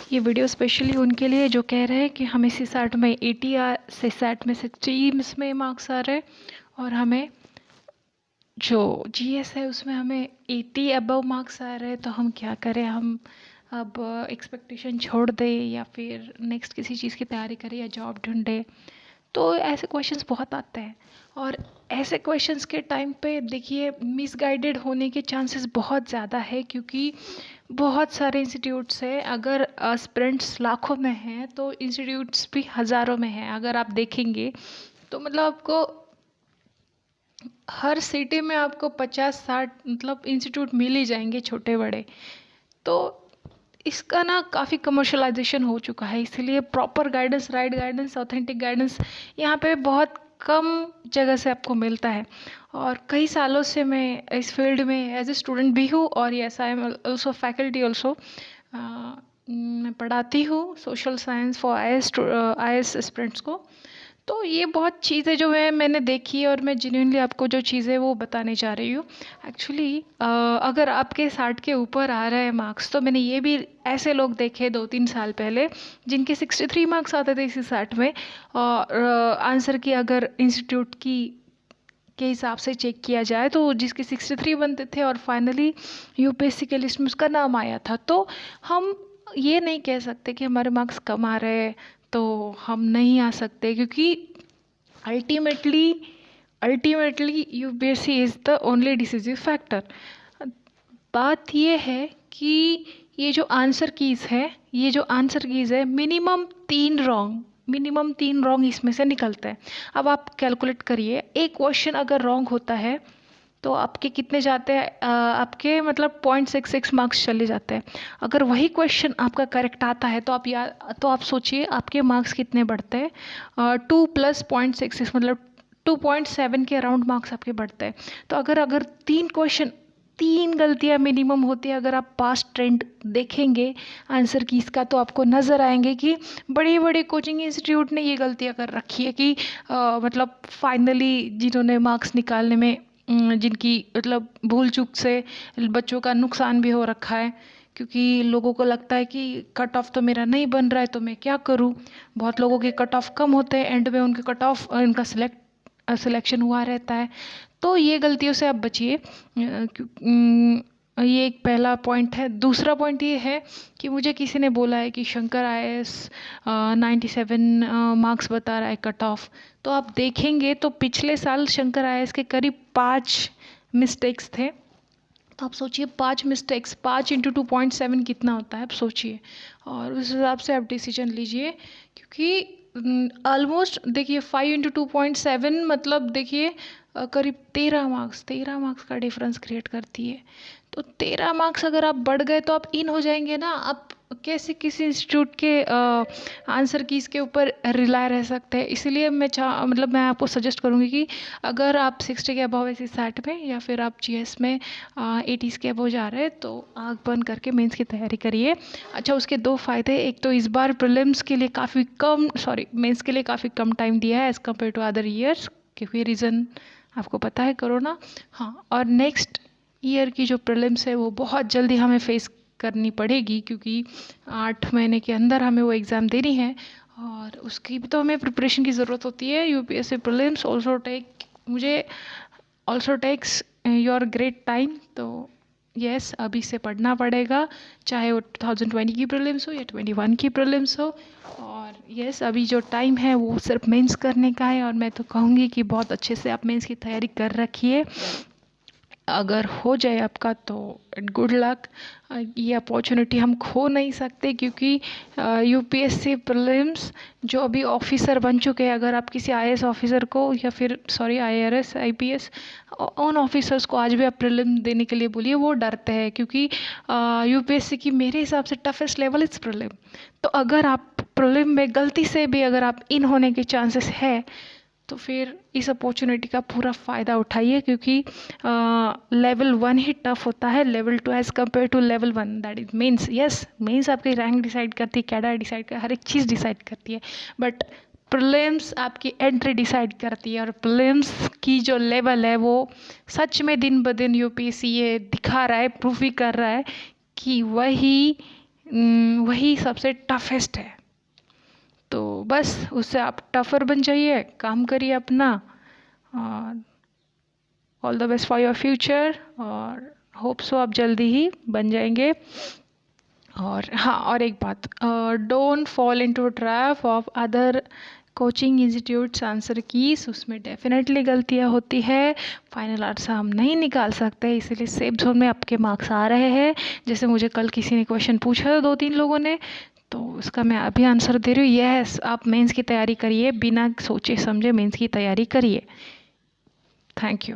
ये video specially उनके लिए जो कह रहे हैं कि हमें सीसैट में 80 सीसैट में 60 में मार्क्स आ रहे हैं और हमें जो जीएस है उसमें हमें 80 अबव मार्क्स आ रहे हैं, तो हम क्या करें। हम अब एक्सपेक्टेशन छोड़ दें या फिर नेक्स्ट किसी चीज़ की तैयारी करें या जॉब ढूंढे। तो ऐसे क्वेश्चंस बहुत आते हैं और ऐसे क्वेश्चंस के टाइम पे देखिए मिसगाइडेड होने के चांसेस बहुत ज़्यादा है, क्योंकि बहुत सारे इंस्टीट्यूट्स हैं। अगर एस्पिरेंट्स लाखों में हैं तो इंस्टीट्यूट्स भी हज़ारों में हैं। अगर आप देखेंगे तो मतलब आपको हर सिटी में आपको 50-60 मतलब इंस्टीट्यूट मिल ही जाएंगे, छोटे बड़े। तो इसका ना काफ़ी कमर्शलाइजेशन हो चुका है, इसलिए proper guidance, right guidance, authentic guidance यहाँ पे बहुत कम जगह से आपको मिलता है। और कई सालों से मैं इस फील्ड में एज ए स्टूडेंट भी हूँ और yes I am also faculty also. मैं पढ़ाती हूँ social science for I S students को। तो ये बहुत चीज़ें जो है मैंने देखी है और मैं जेन्युइनली आपको जो चीज़ें वो बताने जा रही हूँ। एक्चुअली अगर आपके 60 के ऊपर आ रहे हैं मार्क्स, तो मैंने ये भी ऐसे लोग देखे 2-3 साल पहले जिनके 63 मार्क्स आते थे इसी 60 में। और आंसर की अगर इंस्टीट्यूट की के हिसाब से चेक किया जाए तो जिसके 63 बनते थे और फाइनली यूपीएससी के लिस्ट में उसका नाम आया था। तो हम ये नहीं कह सकते कि हमारे मार्क्स कम आ रहे हैं तो हम नहीं आ सकते, क्योंकि ultimately ultimately UPSC is the only decisive factor. बात ये है कि ये जो आंसर कीज़ है मिनिमम तीन रॉन्ग इसमें से निकलता है। अब आप कैलकुलेट करिए, एक क्वेश्चन अगर रॉन्ग होता है तो आपके कितने जाते हैं, आपके मतलब 0.66 मार्क्स चले जाते हैं। अगर वही क्वेश्चन आपका करेक्ट आता है तो आप सोचिए आपके मार्क्स कितने बढ़ते हैं। 2 + 0.66 मतलब 2.7 के अराउंड मार्क्स आपके बढ़ते हैं। तो अगर तीन गलतियां मिनिमम होती है, अगर आप पास्ट ट्रेंड देखेंगे आंसर की इसका, तो आपको नज़र आएंगे कि बड़े बड़े कोचिंग इंस्टीट्यूट ने ये गलतियां कर रखी है कि मतलब फाइनली जिन्होंने मार्क्स निकालने में जिनकी मतलब भूल चूक से बच्चों का नुकसान भी हो रखा है, क्योंकि लोगों को लगता है कि कट ऑफ तो मेरा नहीं बन रहा है तो मैं क्या करूं। बहुत लोगों के कट ऑफ कम होते हैं, एंड में उनके कट ऑफ उनका सिलेक्शन हुआ रहता है। तो ये गलतियों से आप बचिए। ये एक पहला पॉइंट है। दूसरा पॉइंट ये है कि मुझे किसी ने बोला है कि शंकर आईएएस 97 मार्क्स बता रहा है कट ऑफ। तो आप देखेंगे तो पिछले साल शंकर आईएएस के करीब 5 मिस्टेक्स थे। तो आप सोचिए 5 मिस्टेक्स, 5 × 2.7 कितना होता है, आप सोचिए और उस हिसाब से आप डिसीजन लीजिए। क्योंकि ऑलमोस्ट देखिए 5 × 2.7 मतलब देखिए करीब 13 मार्क्स का डिफरेंस क्रिएट करती है। तो 13 मार्क्स अगर आप बढ़ गए तो आप इन हो जाएंगे ना। आप कैसे किसी इंस्टीट्यूट के आंसर की इसके ऊपर रिलाय रह सकते हैं। इसलिए मैं आपको सजेस्ट करूँगी कि अगर आप 60 के अबव ऐसे 60 में या फिर आप जीएस में 80s के अबव जा रहे हैं तो आँख बंद करके मेंस की तैयारी करिए। अच्छा, उसके 2 फ़ायदे, एक तो इस बार प्रीलिम्स के लिए मेंस के लिए काफ़ी कम टाइम दिया है as compare to other years, क्योंकि रीज़न आपको पता है, कोरोना। हाँ, और नेक्स्ट ईयर की जो प्रीलिम्स है वो बहुत जल्दी हमें फेस करनी पड़ेगी, क्योंकि 8 महीने के अंदर हमें वो एग्ज़ाम देनी है और उसकी भी तो हमें प्रिपरेशन की ज़रूरत होती है। UPSC prelims also takes your great time. तो यस, अभी से पढ़ना पड़ेगा, चाहे वो 2020 की प्रीलिम्स हो या 21 की प्रीलिम्स हो। और यस, अभी जो टाइम है वो सिर्फ मेंस करने का है और मैं तो कहूँगी कि बहुत अच्छे से आप मेंस की तैयारी कर रखिए। अगर हो जाए आपका तो गुड लक। ये अपॉर्चुनिटी हम खो नहीं सकते, क्योंकि यूपीएससी प्रीलिम्स जो अभी ऑफिसर बन चुके हैं, अगर आप किसी आईएएस ऑफिसर को या फिर आईआरएस आईपीएस उन ऑफिसर्स को आज भी आप प्रीलिम देने के लिए बोलिए, वो डरते हैं, क्योंकि यूपीएससी की मेरे हिसाब से टफेस्ट लेवल इज़ प्रीलिम। तो अगर आप प्रीलिम में गलती से भी अगर आप इन होने के चांसेस है तो फिर इस अपॉर्चुनिटी का पूरा फ़ायदा उठाइए, क्योंकि लेवल 1 ही टफ होता है, level 2 as compare two level 1 that is mains. Yes, mains आपकी रैंक डिसाइड करती है, कैडर डिसाइड कर, हर एक चीज़ डिसाइड करती है, बट प्रीलिम्स आपकी एंट्री डिसाइड करती है। और प्रीलिम्स की जो लेवल है वो सच में दिन ब दिन यूपीएससी ये दिखा रहा है, प्रूफ भी कर रहा है कि वही वही सबसे टफेस्ट है। तो बस उससे आप टफ़र बन जाइए, काम करिए अपना, और all the best for your future, और होप सो आप जल्दी ही बन जाएंगे। और हाँ, और एक बात, don't fall into trap of other coaching institutes answer keys. उसमें डेफिनेटली गलतियाँ होती है, फाइनल आंसर हम नहीं निकाल सकते, इसीलिए सेफ जोन में आपके मार्क्स आ रहे हैं। जैसे मुझे कल किसी ने क्वेश्चन पूछा था 2-3 लोगों ने, तो उसका मैं अभी आंसर दे रही हूँ। यस, आप मेंस की तैयारी करिए, बिना सोचे समझे मेंस की तैयारी करिए। Thank you.